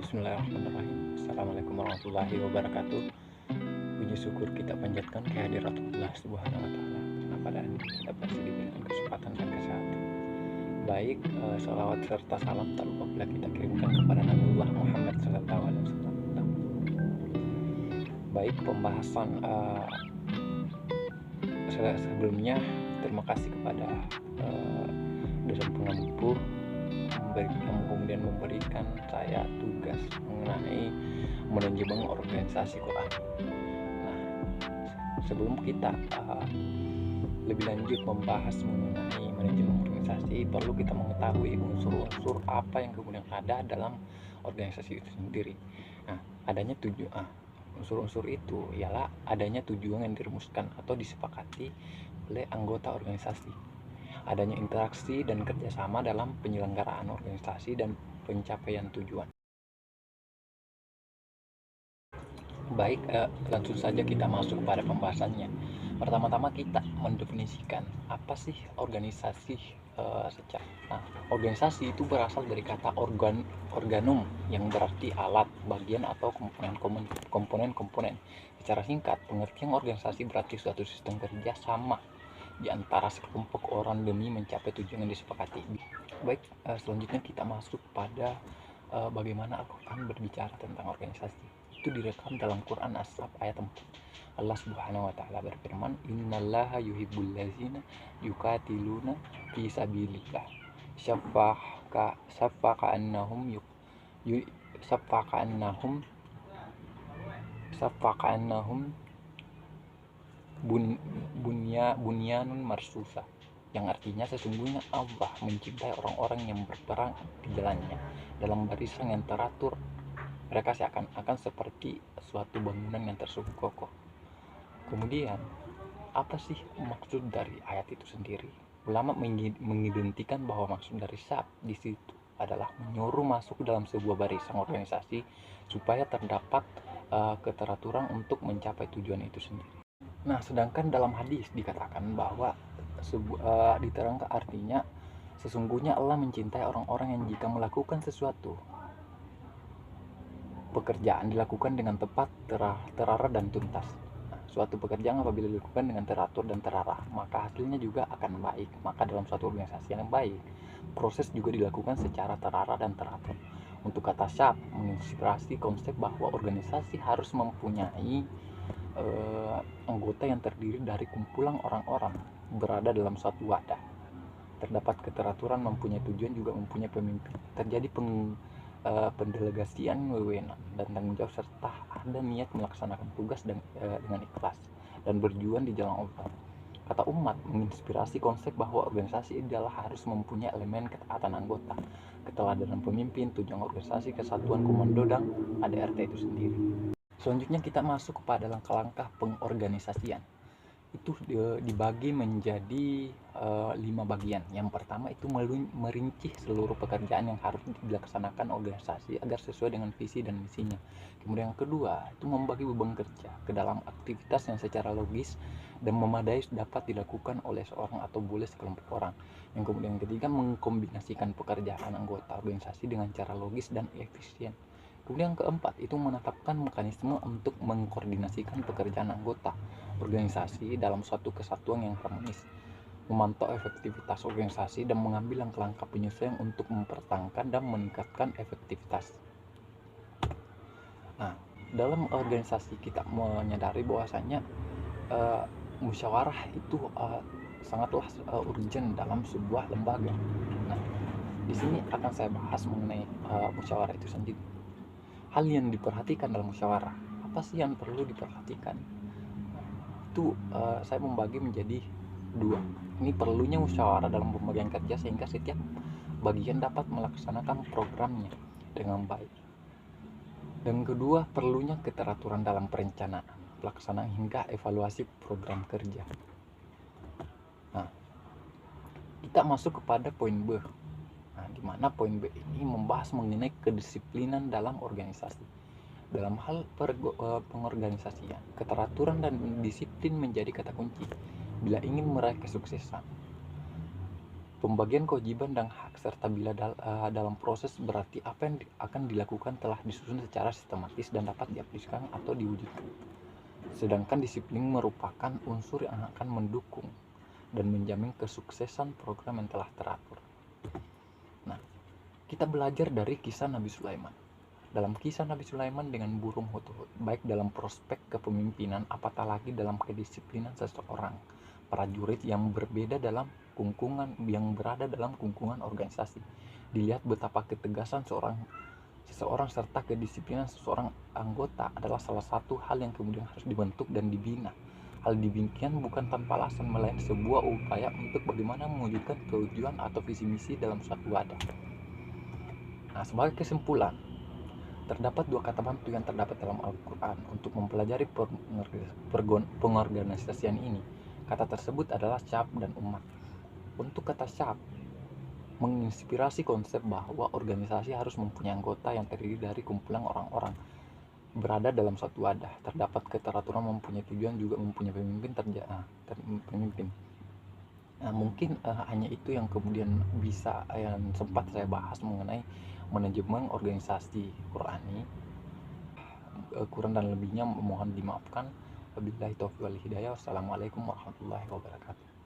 Bismillahirrahmanirrahim. Assalamualaikum warahmatullahi wabarakatuh. Puji syukur kita panjatkan kehadirat Allah Subhanahu wa taala. Pada kita pasti diberikan kesempatan dan kesehatan. Baik, salawat serta salam tak lupa pula kita kirimkan kepada Nabiullah Muhammad SAW. Baik, pembahasan sebelumnya terima kasih kepada dosen pengampu yang kemudian memberikan saya tugas mengenai manajemen organisasi Quran. Nah, sebelum kita lebih lanjut membahas mengenai manajemen organisasi, perlu kita mengetahui unsur-unsur apa yang kemudian ada dalam organisasi itu sendiri. Nah, adanya unsur-unsur itu ialah adanya tujuan yang dirumuskan atau disepakati oleh anggota organisasi, adanya interaksi dan kerjasama dalam penyelenggaraan organisasi dan pencapaian tujuan. Baik, langsung saja kita masuk pada pembahasannya. Pertama-tama kita mendefinisikan apa sih organisasi Nah, organisasi itu berasal dari kata organum yang berarti alat, bagian atau komponen. Secara singkat, pengertian organisasi berarti suatu sistem kerja sama di antara sekelompok orang demi mencapai tujuan yang disepakati. Baik, selanjutnya kita masuk pada bagaimana Al-Quran berbicara tentang organisasi. Itu direkam dalam Quran As-Saf ayat 4. Allah Subhanahu wa taala berfirman, "Innallaha yuhibbul ladzina yuqatiluna fi sabilillah syaffaqa annahum bunyanun marsusa," yang artinya sesungguhnya Allah mencintai orang-orang yang berperang di jalannya dalam barisan yang teratur. Mereka seakan-akan seperti suatu bangunan yang tersungkur kokoh. Kemudian, apa sih maksud dari ayat itu sendiri? Ulama mengidentikan bahwa maksud dari syaf di situ adalah menyuruh masuk dalam sebuah barisan organisasi supaya terdapat keteraturan untuk mencapai tujuan itu sendiri. Nah, sedangkan dalam hadis dikatakan bahwa diterangkan artinya sesungguhnya Allah mencintai orang-orang yang jika melakukan sesuatu pekerjaan dilakukan dengan tepat, terarah dan tuntas. Nah, suatu pekerjaan apabila dilakukan dengan teratur dan terarah, maka hasilnya juga akan baik. Maka dalam suatu organisasi yang baik, proses juga dilakukan secara terarah dan teratur. Untuk kata syaf menginspirasi konsep bahwa organisasi harus mempunyai anggota yang terdiri dari kumpulan orang-orang berada dalam suatu wadah. Terdapat keteraturan, mempunyai tujuan, juga mempunyai pemimpin. Terjadi pendelegasian wewenang dan tanggung jawab, serta ada niat melaksanakan tugas dengan ikhlas dan berjuang di jalan Allah. Kata umat menginspirasi konsep bahwa organisasi adalah harus mempunyai elemen ketaatan anggota, keteladanan pemimpin, tujuan organisasi, kesatuan komando, dan ADRT itu sendiri. Selanjutnya kita masuk kepada langkah-langkah pengorganisasian. Itu dibagi menjadi 5 bagian. Yang pertama itu merinci seluruh pekerjaan yang harus dilaksanakan organisasi agar sesuai dengan visi dan misinya. Kemudian yang kedua itu membagi beban kerja ke dalam aktivitas yang secara logis dan memadai dapat dilakukan oleh seorang atau boleh sekelompok orang. Yang kemudian yang ketiga mengkombinasikan pekerjaan anggota organisasi dengan cara logis dan efisien. Kemudian yang keempat itu menetapkan mekanisme untuk mengkoordinasikan pekerjaan anggota organisasi dalam suatu kesatuan yang harmonis, memantau efektivitas organisasi dan mengambil langkah-langkah penyesuaian untuk mempertahankan dan meningkatkan efektivitas. Nah, dalam organisasi kita menyadari bahwasanya musyawarah itu sangatlah urgent dalam sebuah lembaga. Nah, di sini akan saya bahas mengenai musyawarah itu sendiri. Hal yang diperhatikan dalam musyawarah, apa sih yang perlu diperhatikan? Itu saya membagi menjadi 2. Ini perlunya musyawarah dalam pembagian kerja sehingga setiap bagian dapat melaksanakan programnya dengan baik. Dan kedua, perlunya keteraturan dalam perencanaan, pelaksanaan hingga evaluasi program kerja. Nah, kita masuk kepada poin B. Nah, di mana poin B ini membahas mengenai kedisiplinan dalam organisasi. Dalam hal pengorganisasian, keteraturan dan disiplin menjadi kata kunci bila ingin meraih kesuksesan. Pembagian kewajiban dan hak serta bila dalam proses berarti apa yang akan dilakukan telah disusun secara sistematis dan dapat diaplikasikan atau diwujudkan. Sedangkan disiplin merupakan unsur yang akan mendukung dan menjamin kesuksesan program yang telah teratur. Nah, kita belajar dari kisah Nabi Sulaiman. Dalam kisah Nabi Sulaiman dengan burung hudhud, baik dalam prospek kepemimpinan apatah lagi dalam kedisiplinan seseorang prajurit yang berbeda dalam berada dalam kungkungan organisasi. Dilihat betapa ketegasan seseorang serta kedisiplinan seseorang anggota adalah salah satu hal yang kemudian harus dibentuk dan dibina. Hal demikian bukan tanpa alasan, melainkan sebuah upaya untuk bagaimana mewujudkan tujuan atau visi misi dalam suatu wadah. Nah, sebagai kesimpulan, terdapat dua kata bantu yang terdapat dalam Al-Quran untuk mempelajari pengorganisasian ini. Kata tersebut adalah syab dan umat. Untuk kata syab, menginspirasi konsep bahwa organisasi harus mempunyai anggota yang terdiri dari kumpulan orang-orang berada dalam suatu wadah, terdapat keteraturan, mempunyai tujuan, juga mempunyai pemimpin. Nah, mungkin hanya itu yang kemudian bisa yang sempat saya bahas mengenai manajemen organisasi Qurani. Kurang dan lebihnya mohon dimaafkan. Wabillahi taufiq wal hidayah. Wassalamualaikum warahmatullahi wabarakatuh.